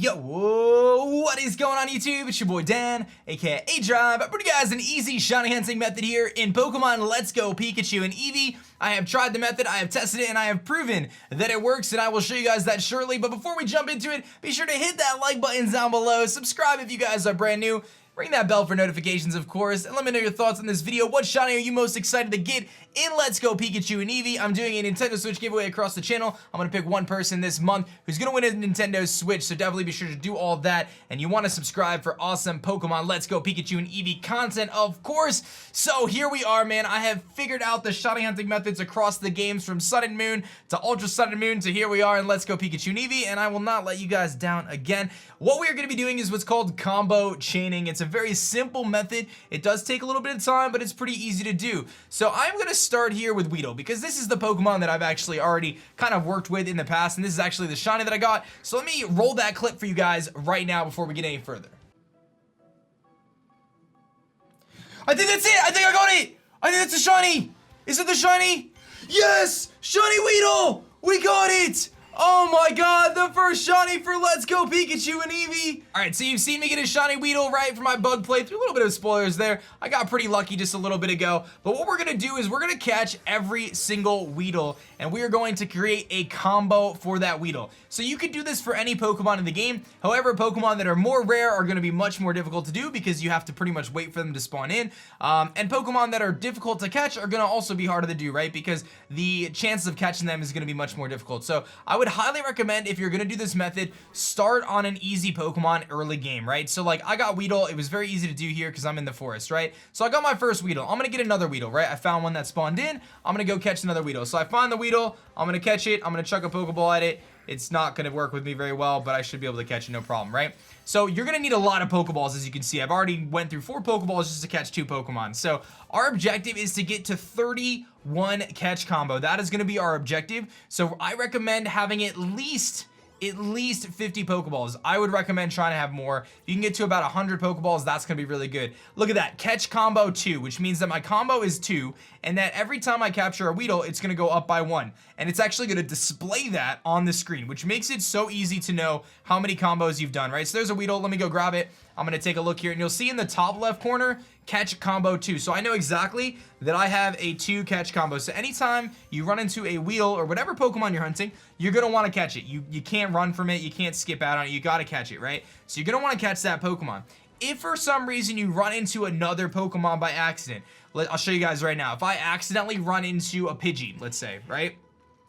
Yo, what is going on YouTube? It's your boy Dan, aka aDrive. I bring you guys an easy shiny hunting method here in Pokemon Let's Go Pikachu and EEVEE. I have tried the method, I have tested it, and I have proven that it works, and I will show you guys that shortly. But before we jump into it, be sure to hit that like button down below, subscribe if you guys are brand new, ring that bell for notifications, of course, and let me know your thoughts on this video. What shiny are you most excited to get in Let's Go Pikachu and EEVEE? I'm doing a Nintendo Switch giveaway across the channel. I'm going to pick one person this month who's going to win a Nintendo Switch, so definitely be sure to do all that. And you want to subscribe for awesome Pokemon Let's Go Pikachu and EEVEE content, of course. So here we are, man. I have figured out the shiny hunting methods across the games from Sun and Moon to Ultra Sun and Moon to here we are in Let's Go Pikachu and EEVEE, and I will not let you guys down again. What we are going to be doing is what's called combo chaining. It's a very simple method. It does take a little bit of time, but it's pretty easy to do. So I'm going to start here with Weedle because this is the Pokemon that I've actually already kind of worked with in the past, and this is actually the shiny that I got. So let me roll that clip for you guys right now before we get any further. I think that's it. I think I got it. I think that's a shiny. Is it the shiny? Yes, shiny Weedle. We got it. Oh my god, the first shiny for Let's Go Pikachu and EEVEE. Alright, so you've seen me get a shiny Weedle, right, for my bug playthrough. A little bit of spoilers there. I got pretty lucky just a little bit ago. But what we're going to do is we're going to catch every single Weedle, and we are going to create a combo for that Weedle. So you could do this for any Pokemon in the game. However, Pokemon that are more rare are going to be much more difficult to do because you have to pretty much wait for them to spawn in. And Pokemon that are difficult to catch are going to also be harder to do, right, because the chances of catching them is going to be much more difficult. So I would highly recommend, if you're gonna do this method, start on an easy Pokemon early game, right? So like I got Weedle, it was very easy to do here because I'm in the forest, right? So I got my first Weedle. I'm gonna get another Weedle, right? I found one that spawned in. I'm gonna go catch another Weedle. So I find the Weedle, I'm gonna catch it, I'm gonna chuck a Pokeball at it. It's not gonna work with me very well, but I should be able to catch it, no problem, right? So you're gonna need a lot of Pokeballs, as you can see. I've already went through 4 Pokeballs just to catch 2 Pokemon. So our objective is to get to 31 catch combo. That is gonna be our objective. So I recommend having at least 50 Pokeballs. I would recommend trying to have more. If you can get to about 100 Pokeballs, that's gonna be really good. Look at that, catch combo 2, which means that my combo is 2, and that every time I capture a Weedle, it's gonna go up by 1. And it's actually gonna display that on the screen, which makes it so easy to know how many combos you've done, right? So there's a Weedle, let me go grab it. I'm gonna take a look here, and you'll see in the top left corner, catch combo 2. So I know exactly that I have a 2 catch combo. So anytime you run into a Weedle or whatever Pokemon you're hunting, you're gonna wanna catch it. You can't run from it, you can't skip out on it, you gotta catch it, right? So you're gonna wanna catch that Pokemon. If for some reason you run into another Pokemon by accident, I'll show you guys right now. If I accidentally run into a Pidgey, let's say, right?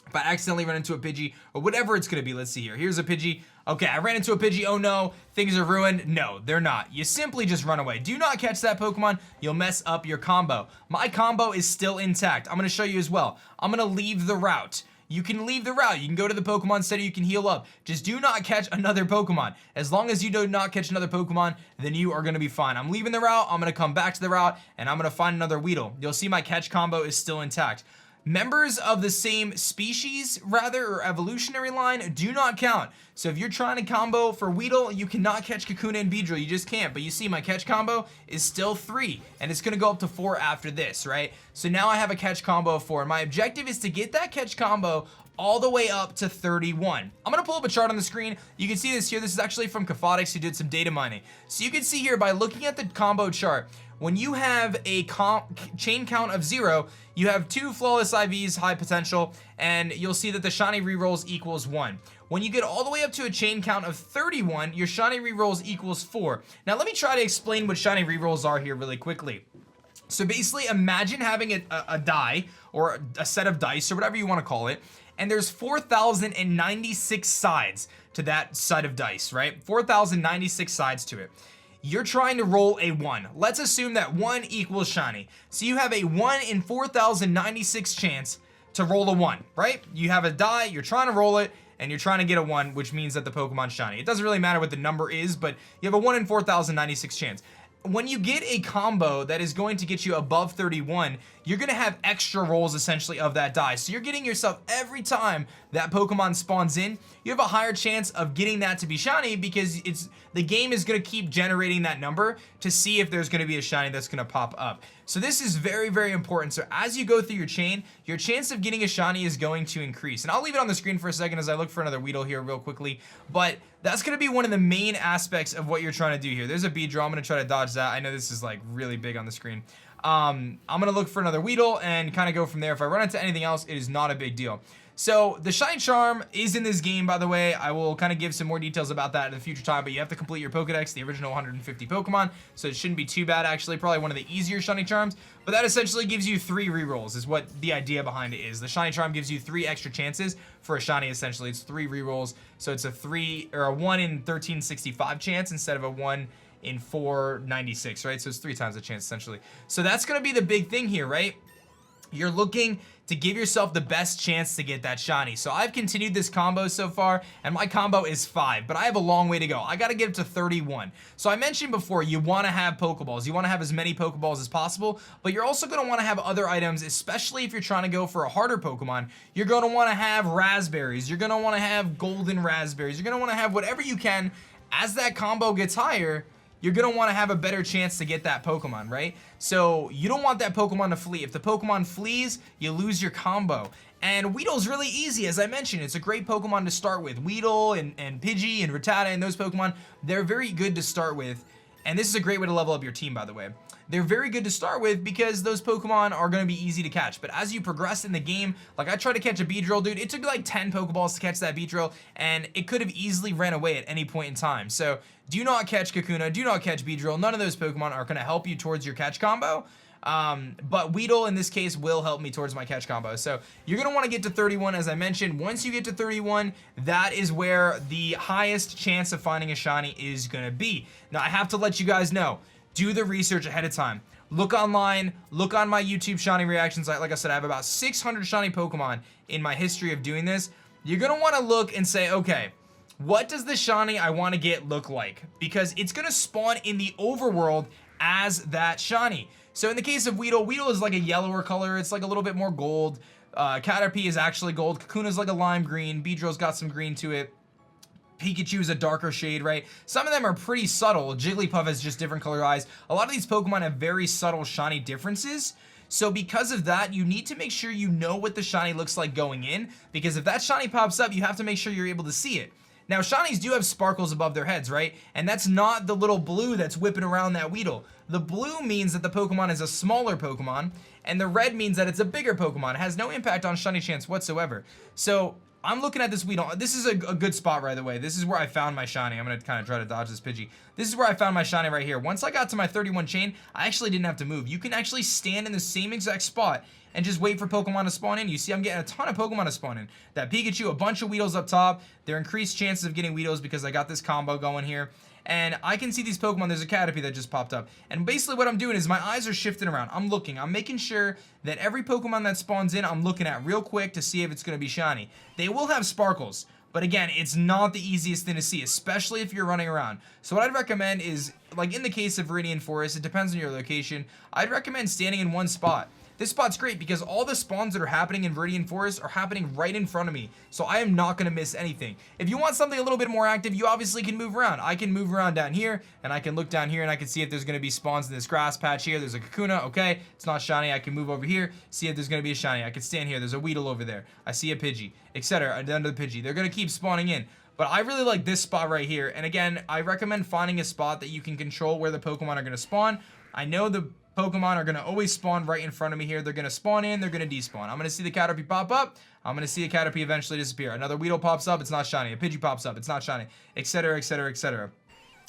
If I accidentally run into a Pidgey, or whatever it's gonna be, let's see here. Here's a Pidgey. Okay, I ran into a Pidgey, oh no, things are ruined. No, they're not. You simply just run away. Do not catch that Pokemon, you'll mess up your combo. My combo is still intact. I'm gonna show you as well. I'm gonna leave the route. You can leave the route. You can go to the Pokemon Center, you can heal up. Just do not catch another Pokemon. As long as you do not catch another Pokemon, then you are gonna be fine. I'm leaving the route, I'm gonna come back to the route, and I'm gonna find another Weedle. You'll see my catch combo is still intact. Members of the same species, rather, or evolutionary line, do not count. So if you're trying to combo for Weedle, you cannot catch Kakuna and Beedrill, you just can't. But you see my catch combo is still 3, and it's gonna go up to 4 after this, right? So now I have a catch combo of 4, and my objective is to get that catch combo all the way up to 31. I'm gonna pull up a chart on the screen. You can see this here. This is actually from Kafotics, who did some data mining. So you can see here by looking at the combo chart, when you have a chain count of 0, you have 2 flawless IVs, high potential, and you'll see that the shiny rerolls equals 1. When you get all the way up to a chain count of 31, your shiny rerolls equals 4. Now let me try to explain what shiny rerolls are here really quickly. So basically, imagine having a die, or a set of dice, or whatever you want to call it, and there's 4,096 sides to that set of dice, right? 4,096 sides to it. You're trying to roll a 1. Let's assume that 1 equals shiny. So you have a 1 in 4,096 chance to roll a 1, right? You have a die, you're trying to roll it, and you're trying to get a 1, which means that the Pokemon's shiny. It doesn't really matter what the number is, but you have a 1 in 4,096 chance. When you get a combo that is going to get you above 31, you're gonna have extra rolls essentially of that die. So you're getting yourself, every time that Pokemon spawns in, you have a higher chance of getting that to be shiny because the game is gonna keep generating that number to see if there's gonna be a shiny that's gonna pop up. So this is very, very important. So as you go through your chain, your chance of getting a shiny is going to increase. And I'll leave it on the screen for a second as I look for another Weedle here real quickly. But that's going to be one of the main aspects of what you're trying to do here. There's a Beedrill. I'm going to try to dodge that. I know this is like really big on the screen. I'm going to look for another Weedle and kind of go from there. If I run into anything else, it is not a big deal. So the Shiny Charm is in this game, by the way. I will kind of give some more details about that in the future time, but you have to complete your Pokedex, the original 150 Pokemon, so it shouldn't be too bad, actually. Probably one of the easier Shiny Charms, but that essentially gives you 3 rerolls is what the idea behind it is. The Shiny Charm gives you 3 extra chances for a Shiny, essentially. It's 3 rerolls, so it's a 1 in 1365 chance instead of a 1 in 496, right? So it's 3 times the chance, essentially. So that's going to be the big thing here, right? You're looking to give yourself the best chance to get that shiny. So I've continued this combo so far, and my combo is 5, but I have a long way to go. I gotta get it to 31. So I mentioned before, you wanna have Pokeballs. You wanna have as many Pokeballs as possible, but you're also gonna wanna have other items, especially if you're trying to go for a harder Pokemon. You're gonna wanna have raspberries. You're gonna wanna have golden raspberries. You're gonna wanna have whatever you can. As that combo gets higher, you're gonna wanna have a better chance to get that Pokemon, right? So you don't want that Pokemon to flee. If the Pokemon flees, you lose your combo. And Weedle's really easy, as I mentioned. It's a great Pokemon to start with. Weedle and Pidgey and Rattata and those Pokemon, they're very good to start with. And this is a great way to level up your team, by the way. They're very good to start with because those Pokemon are going to be easy to catch. But as you progress in the game, like I tried to catch a Beedrill, dude, it took like 10 Pokeballs to catch that Beedrill, and it could have easily ran away at any point in time. So do not catch Kakuna, do not catch Beedrill. None of those Pokemon are going to help you towards your catch combo. But Weedle in this case will help me towards my catch combo. So you're going to want to get to 31, as I mentioned. Once you get to 31, that is where the highest chance of finding a shiny is going to be. Now I have to let you guys know, do the research ahead of time. Look online, look on my YouTube shiny reaction site. Like I said, I have about 600 shiny Pokemon in my history of doing this. You're going to want to look and say, okay, what does the shiny I want to get look like? Because it's going to spawn in the overworld as that shiny. So in the case of Weedle, Weedle is like a yellower color. It's like a little bit more gold. Caterpie is actually gold. Kakuna's like a lime green. Beedrill's got some green to it. Pikachu is a darker shade, right? Some of them are pretty subtle. Jigglypuff has just different color eyes. A lot of these Pokemon have very subtle shiny differences. So because of that, you need to make sure you know what the shiny looks like going in, because if that shiny pops up, you have to make sure you're able to see it. Now, shinies do have sparkles above their heads, right? And that's not the little blue that's whipping around that Weedle. The blue means that the Pokemon is a smaller Pokemon, and the red means that it's a bigger Pokemon. It has no impact on shiny chance whatsoever. So I'm looking at this Weedle. This is a good spot, by the way. This is where I found my shiny. I'm going to kind of try to dodge this Pidgey. This is where I found my shiny right here. Once I got to my 31 chain, I actually didn't have to move. You can actually stand in the same exact spot and just wait for Pokemon to spawn in. You see, I'm getting a ton of Pokemon to spawn in. That Pikachu, a bunch of Weedles up top. There are increased chances of getting Weedles because I got this combo going here. And I can see these Pokemon. There's a Caterpie that just popped up. And basically what I'm doing is my eyes are shifting around. I'm looking. I'm making sure that every Pokemon that spawns in, I'm looking at real quick to see if it's going to be shiny. They will have sparkles. But again, it's not the easiest thing to see, especially if you're running around. So what I'd recommend is, like in the case of Viridian Forest, it depends on your location. I'd recommend standing in one spot. This spot's great because all the spawns that are happening in Viridian Forest are happening right in front of me. So I am not going to miss anything. If you want something a little bit more active, you obviously can move around. I can move around down here, and I can look down here, and I can see if there's going to be spawns in this grass patch here. There's a Kakuna. Okay, it's not shiny. I can move over here, see if there's going to be a shiny. I can stand here. There's a Weedle over there. I see a Pidgey, etc. Under the Pidgey. They're going to keep spawning in. But I really like this spot right here. And again, I recommend finding a spot that you can control where the Pokemon are going to spawn. I know the Pokemon are going to always spawn right in front of me here. They're going to spawn in, they're going to despawn. I'm going to see the Caterpie pop up. I'm going to see a Caterpie eventually disappear. Another Weedle pops up, it's not shiny. A Pidgey pops up, it's not shiny, etc, etc, etc.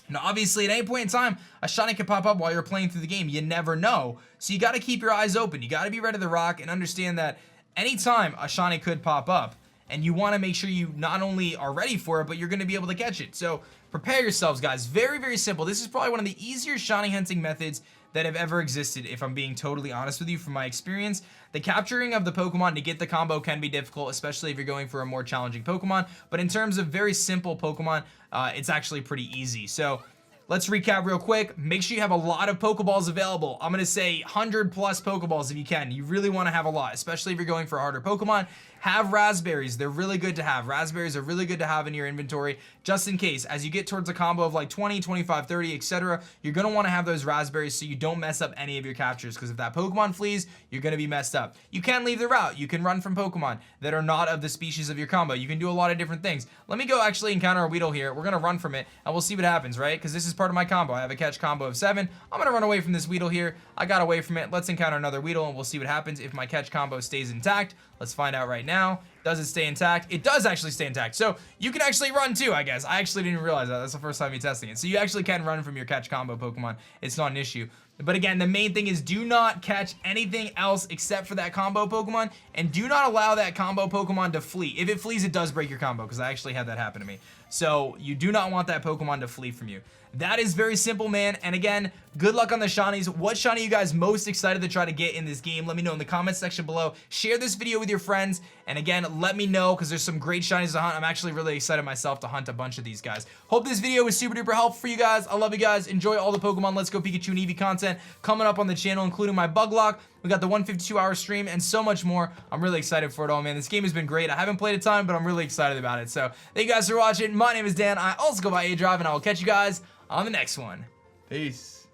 Now, obviously, at any point in time, a shiny can pop up while you're playing through the game. You never know. So you got to keep your eyes open. You got to be ready to rock and understand that anytime a shiny could pop up, and you want to make sure you not only are ready for it, but you're going to be able to catch it. So prepare yourselves, guys. Very, very simple. This is probably one of the easier shiny hunting methods that have ever existed, if I'm being totally honest with you from my experience. The capturing of the Pokemon to get the combo can be difficult, especially if you're going for a more challenging Pokemon, but in terms of very simple Pokemon, it's actually pretty easy. So let's recap real quick. Make sure you have a lot of Pokeballs available. I'm gonna say 100 plus Pokeballs if you can. You really want to have a lot, especially if you're going for harder Pokemon. Have raspberries. They're really good to have. Raspberries are really good to have in your inventory, just in case. As you get towards a combo of like 20, 25, 30, etc., you're gonna want to have those raspberries so you don't mess up any of your captures, because if that Pokemon flees, you're gonna be messed up. You can leave the route. You can run from Pokemon that are not of the species of your combo. You can do a lot of different things. Let me go actually encounter a Weedle here. We're gonna run from it, and we'll see what happens, right? Because this is part of my combo. I have a catch combo of 7. I'm gonna run away from this Weedle here. I got away from it. Let's encounter another Weedle, and we'll see what happens if my catch combo stays intact. Let's find out right now. Does it stay intact? It does actually stay intact. So you can actually run too, I guess. I actually didn't realize that. That's the first time me testing it. So you actually can run from your catch combo Pokemon. It's not an issue. But again, the main thing is do not catch anything else except for that combo Pokemon, and do not allow that combo Pokemon to flee. If it flees, it does break your combo, because I actually had that happen to me. So you do not want that Pokemon to flee from you. That is very simple, man. And again, good luck on the shinies. What shiny are you guys most excited to try to get in this game? Let me know in the comments section below. Share this video with your friends. And again, let me know, because there's some great shinies to hunt. I'm actually really excited myself to hunt a bunch of these guys. Hope this video was super duper helpful for you guys. I love you guys. Enjoy all the Pokemon Let's Go Pikachu and Eevee content coming up on the channel, including my bug lock. We got the 152-hour stream and so much more. I'm really excited for it all, man. This game has been great. I haven't played a ton, but I'm really excited about it. So thank you guys for watching. My name is Dan. I also go by aDrive, and I will catch you guys on the next one. Peace.